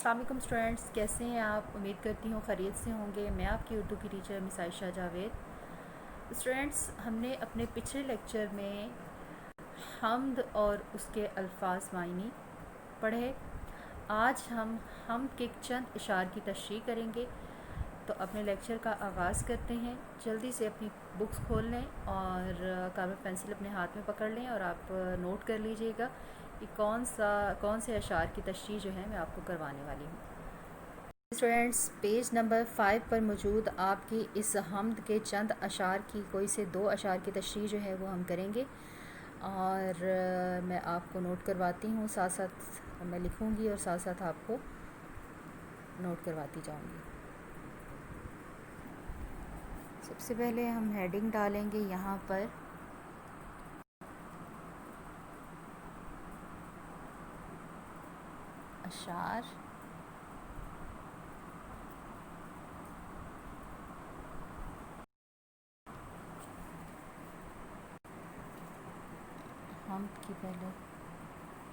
السلام علیکم اسٹوڈینٹس، کیسے ہیں آپ؟ امید کرتی ہوں خیریت سے ہوں گے۔ میں آپ کی اردو کی ٹیچر مس عائشہ جاوید۔ اسٹوڈینٹس، ہم نے اپنے پچھلے لیکچر میں حمد اور اس کے الفاظ معنی پڑھے۔ آج ہم حمد کے چند اشعار کی تشریح کریں گے۔ تو اپنے لیکچر کا آغاز کرتے ہیں۔ جلدی سے اپنی بکس کھول لیں اور کاغذ پینسل اپنے ہاتھ میں پکڑ لیں اور آپ نوٹ کر لیجئے گا کہ کون سے اشعار کی تشریح جو ہے میں آپ کو کروانے والی ہوں۔ اسٹوڈینٹس، پیج نمبر 5 پر موجود آپ کی اس حمد کے چند اشعار کی کوئی سے 2 اشعار کی تشریح جو ہے وہ ہم کریں گے، اور میں آپ کو نوٹ کرواتی ہوں، ساتھ ساتھ میں لکھوں گی اور ساتھ ساتھ آپ کو نوٹ کرواتی جاؤں گی۔ سب سے پہلے ہم ہیڈنگ ڈالیں گے یہاں پر اشعار حمد کی، پہلے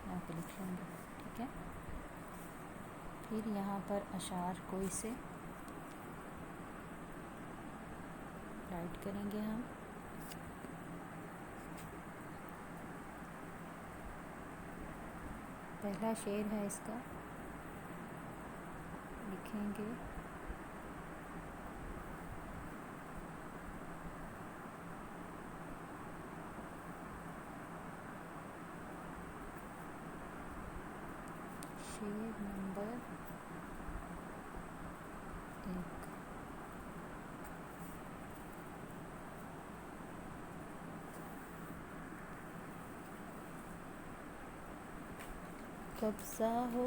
یہاں پہ لکھ لیں گے، ٹھیک ہے۔ پھر یہاں پر اشعار کوئی سے رائٹ کریں گے ہم۔ پہلا شعر ہے اس کا، لکھیں گے شعر نمبر 1۔ قبضہ ہو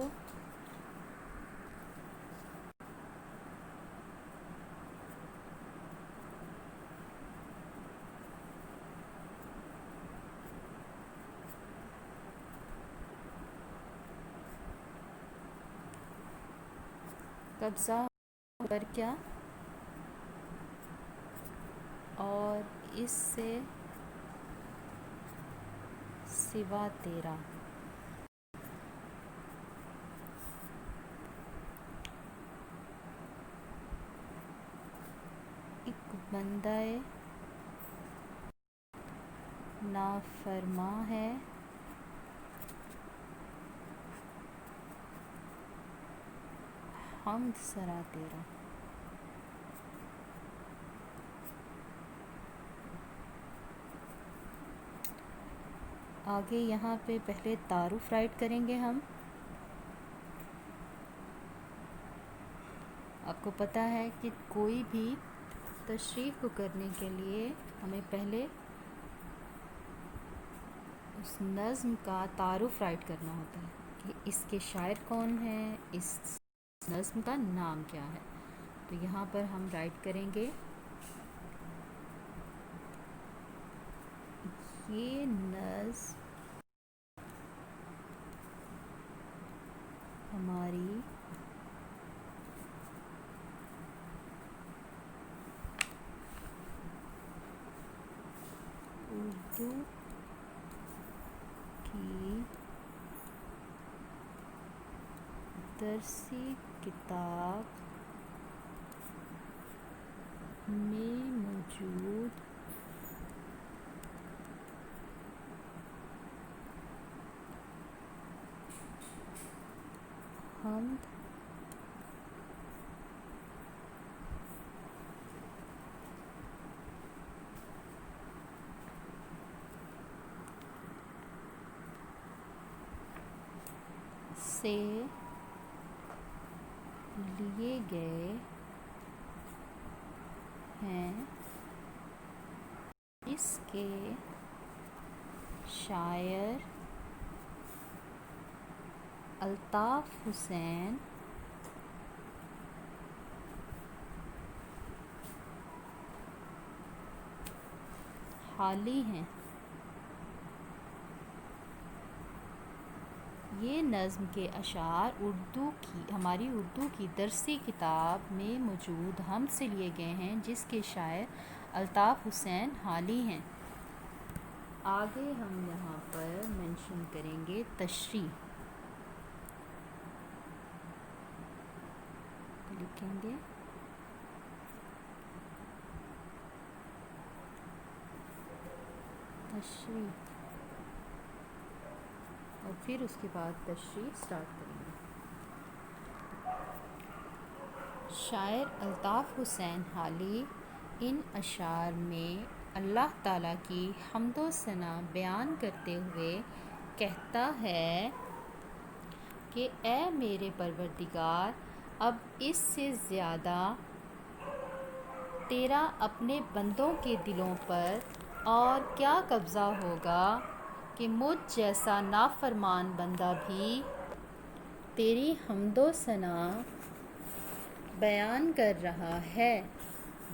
قبضہ پر کیا، اور اس سے سوا تیرا، ایک بندہ نافرماں ہے، حمد سرا تیرا۔ آگے یہاں پہ پہلے تعارف رائٹ کریں گے ہم۔ آپ کو پتہ ہے کہ کوئی بھی تشریح کو کرنے کے لیے ہمیں پہلے اس نظم کا تعارف رائٹ کرنا ہوتا ہے کہ اس کے شاعر کون ہیں، اس نظم کا نام کیا ہے۔ تو یہاں پر ہم رائٹ کریں گے یہ نظم ہماری اردو کی درسی کتاب میں موجود حمد سے لیے گئے ہیں، اس کے شاعر الطاف حسین حالی ہیں۔ یہ نظم کے اشعار ہماری اردو کی درسی کتاب میں موجود حمد سے لیے گئے ہیں، جس کے شاعر الطاف حسین حالی ہیں۔ آگے ہم یہاں پر مینشن کریں گے تشریح۔ لکھیں گے تشریح، اور پھر اس کے بعد تشریح سٹارٹ کریں گے۔ شاعر الطاف حسین حالی ان اشعار میں اللہ تعالیٰ کی حمد و ثنا بیان کرتے ہوئے کہتا ہے کہ اے میرے پروردگار، اب اس سے زیادہ تیرا اپنے بندوں کے دلوں پر اور کیا قبضہ ہوگا کہ مجھ جیسا نافرمان بندہ بھی تیری حمد و ثنا بیان کر رہا ہے۔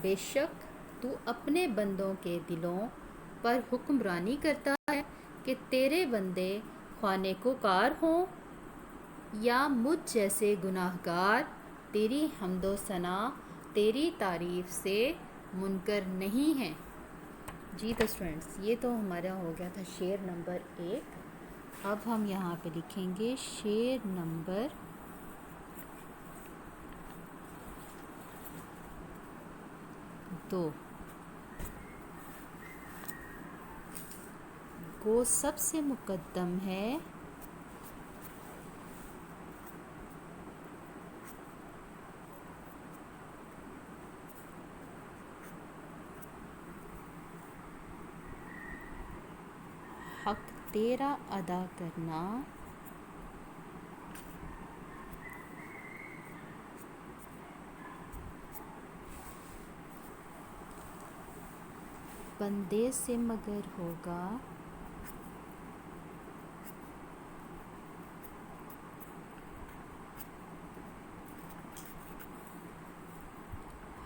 بے شک تو اپنے بندوں کے دلوں پر حکمرانی کرتا ہے کہ تیرے بندے خواہ نیکوکار ہوں یا مجھ جیسے گناہگار، تیری حمد و ثنا، تیری تعریف سے منکر نہیں ہیں۔ جی تو اسٹوڈنٹس، یہ تو ہمارا ہو گیا تھا شعر نمبر 1۔ اب ہم یہاں پہ لکھیں گے شعر نمبر 2۔ گو سب سے مقدم ہے حق تیرا ادا کرنا، بندے سے مگر ہوگا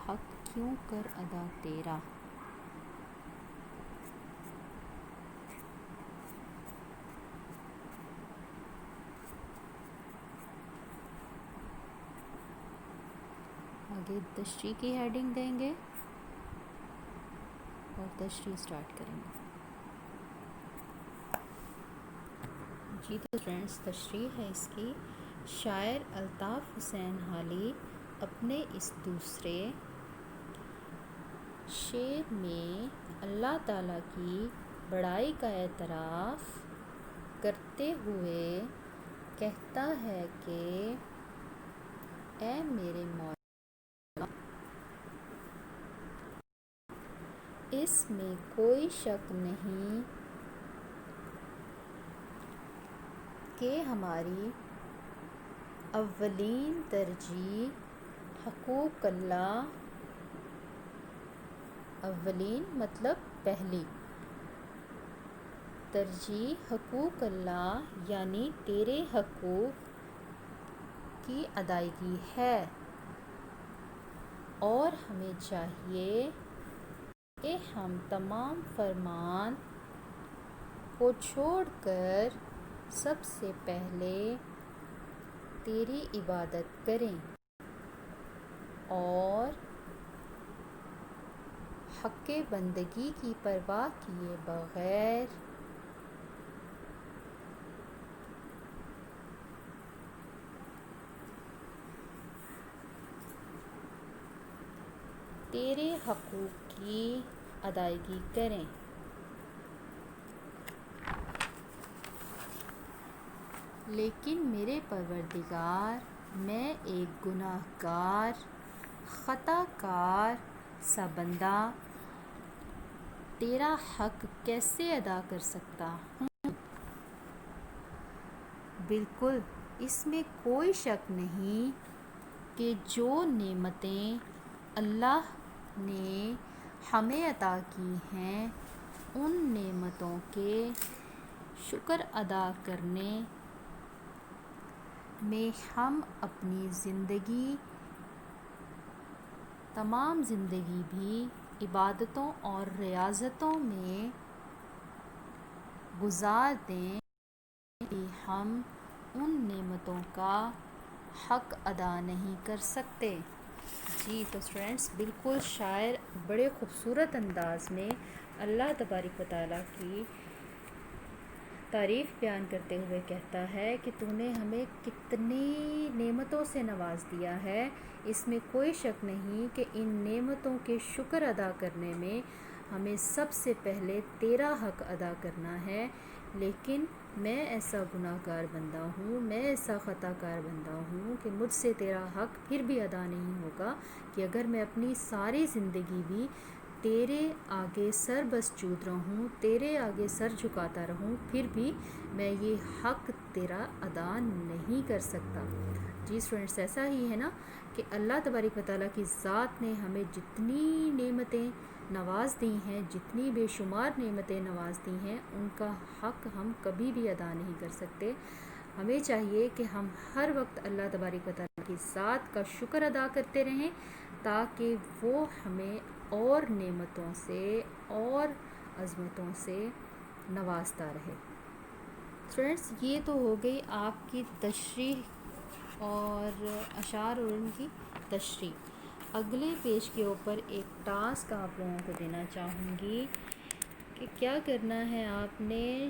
حق کیوں کر ادا تیرا۔ آگے تشریح کی ہیڈنگ دیں گے اور تشریح سٹارٹ کریں گے۔ جی تو فرینڈس، تشریح ہے اس کی۔ شاعر الطاف حسین حالی اپنے اس دوسرے شعر میں اللہ تعالیٰ کی بڑائی کا اعتراف کرتے ہوئے کہتا ہے کہ اے میرے مولا، اس میں کوئی شک نہیں کہ ہماری اولین ترجیح حقوق اللہ، اولین مطلب پہلی ترجیح حقوق اللہ یعنی تیرے حقوق کی ادائیگی ہے، اور ہمیں چاہیے کہ ہم تمام فرمان کو چھوڑ کر سب سے پہلے تیری عبادت کریں اور حق بندگی کی پرواہ کیے بغیر تیرے حقوق کی ادائیگی کریں۔ لیکن میرے پروردگار، میں ایک گناہ گار، خطا کار سا بندہ تیرا حق کیسے ادا کر سکتا ہوں؟ بالکل اس میں کوئی شک نہیں کہ جو نعمتیں اللہ نے ہمیں عطا کی ہیں، ان نعمتوں کے شکر ادا کرنے میں ہم اپنی زندگی، تمام زندگی بھی عبادتوں اور ریاضتوں میں گزار دیں کہ ہم ان نعمتوں کا حق ادا نہیں کر سکتے۔ جی تو فرینڈس، بالکل شاعر بڑے خوبصورت انداز میں اللہ تبارک و تعالیٰ کی تعریف بیان کرتے ہوئے کہتا ہے کہ تو نے ہمیں کتنی نعمتوں سے نواز دیا ہے، اس میں کوئی شک نہیں کہ ان نعمتوں کے شکر ادا کرنے میں ہمیں سب سے پہلے تیرا حق ادا کرنا ہے، لیکن میں ایسا گناہ گار بندہ ہوں، میں ایسا خطا کار بندہ ہوں کہ مجھ سے تیرا حق پھر بھی ادا نہیں ہوگا کہ اگر میں اپنی ساری زندگی بھی تیرے آگے سر بسجود رہوں، تیرے آگے سر جھکاتا رہوں، پھر بھی میں یہ حق تیرا ادا نہیں کر سکتا۔ جی اسٹوڈنٹس، ایسا ہی ہے نا کہ اللہ تبارک و تعالیٰ کی ذات نے ہمیں جتنی نعمتیں نواز دی ہیں، جتنی بے شمار نعمتیں نواز دی ہیں، ان کا حق ہم کبھی بھی ادا نہیں کر سکتے۔ ہمیں چاہیے کہ ہم ہر وقت اللہ تبارک و تعالیٰ کی ذات کا شکر ادا کرتے رہیں تاکہ وہ ہمیں اور نعمتوں سے اور عظمتوں سے نوازتا رہے۔ فرینڈس، یہ تو ہو گئی آپ کی تشریح اور اشعار اور ان کی تشریح۔ اگلے پیج کے اوپر ایک ٹاسک آپ لوگوں کو دینا چاہوں گی کہ کیا کرنا ہے، آپ نے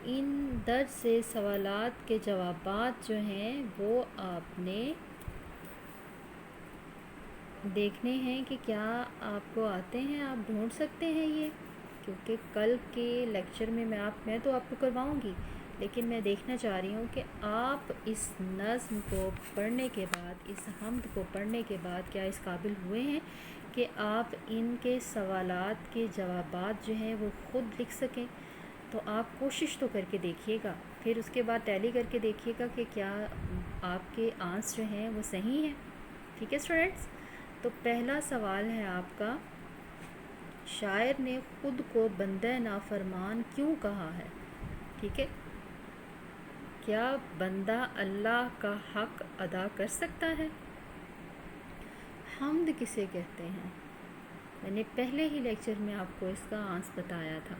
ان درج سے سوالات کے جوابات جو ہیں وہ آپ نے دیکھنے ہیں کہ کیا آپ کو آتے ہیں، آپ ڈھونڈ سکتے ہیں یہ، کیونکہ کل کے لیکچر میں میں تو آپ کو کرواؤں گی، لیکن میں دیکھنا چاہ رہی ہوں کہ آپ اس نظم کو پڑھنے کے بعد، اس حمد کو پڑھنے کے بعد کیا اس قابل ہوئے ہیں کہ آپ ان کے سوالات کے جوابات جو ہیں وہ خود لکھ سکیں۔ تو آپ کوشش تو کر کے دیکھیے گا، پھر اس کے بعد ٹیلی کر کے دیکھیے گا کہ کیا آپ کے آنسر جو ہیں وہ صحیح ہیں۔ ٹھیک ہے اسٹوڈنٹس؟ تو پہلا سوال ہے آپ کا، شاعر نے خود کو بندہ نافرمان کیوں کہا ہے؟ ٹھیک ہے، کیا بندہ اللہ کا حق ادا کر سکتا ہے؟ حمد کسے کہتے ہیں؟ میں نے پہلے ہی لیکچر میں آپ کو اس کا آنسر بتایا تھا۔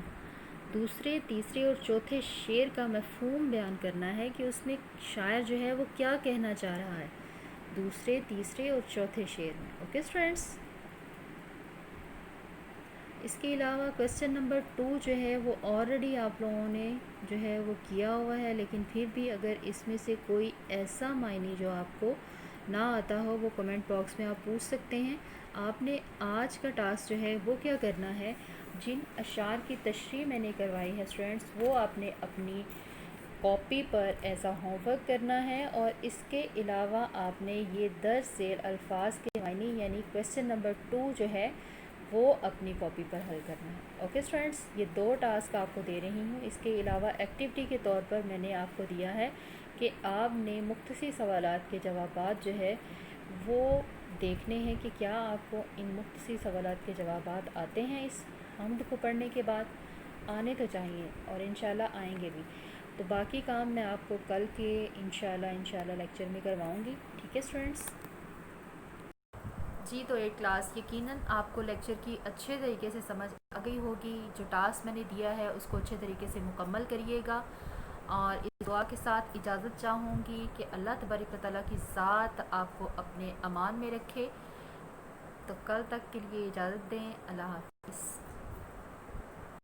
دوسرے، تیسرے اور چوتھے شعر کا مفہوم بیان کرنا ہے کہ اس میں شاعر جو ہے وہ کیا کہنا چاہ رہا ہے دوسرے، تیسرے اور چوتھے شعر میں۔ Okay students? اس کے علاوہ کویسچن نمبر 2 جو ہے وہ آلریڈی آپ لوگوں نے جو ہے وہ کیا ہوا ہے، لیکن پھر بھی اگر اس میں سے کوئی ایسا معنی جو آپ کو نہ آتا ہو وہ کمنٹ باکس میں آپ پوچھ سکتے ہیں۔ آپ نے آج کا ٹاسک جو ہے وہ کیا کرنا ہے، جن اشعار کی تشریح میں نے کروائی ہے اسٹوڈنٹس، وہ آپ نے اپنی کاپی پر ایسا ہوم ورک کرنا ہے، اور اس کے علاوہ آپ نے یہ درج ذیل الفاظ کے معنی یعنی کویسچن نمبر 2 جو ہے وہ اپنی کاپی پر حل کرنا ہے۔ اوکے اسٹوڈنٹس، یہ 2 ٹاسک آپ کو دے رہی ہوں۔ اس کے علاوہ ایکٹیویٹی کے طور پر میں نے آپ کو دیا ہے کہ آپ نے مختصر سوالات کے جوابات جو ہے وہ دیکھنے ہیں کہ کیا آپ کو ان مختصر سوالات کے جوابات آتے ہیں۔ اس حمد کو پڑھنے کے بعد آنے تو چاہیے، اور انشاءاللہ آئیں گے بھی۔ تو باقی کام میں آپ کو کل کے انشاءاللہ لیکچر میں کرواؤں گی۔ ٹھیک ہے اسٹوڈنٹس؟ جی، تو ایک کلاس یقیناً آپ کو لیکچر کی اچھے طریقے سے سمجھ آ گئی ہوگی۔ جو ٹاسک میں نے دیا ہے اس کو اچھے طریقے سے مکمل کریے گا، اور اس دعا کے ساتھ اجازت چاہوں گی کہ اللہ تبارک و تعالیٰ کی ذات آپ کو اپنے امان میں رکھے۔ تو کل تک کے لیے اجازت دیں۔ اللہ حافظ۔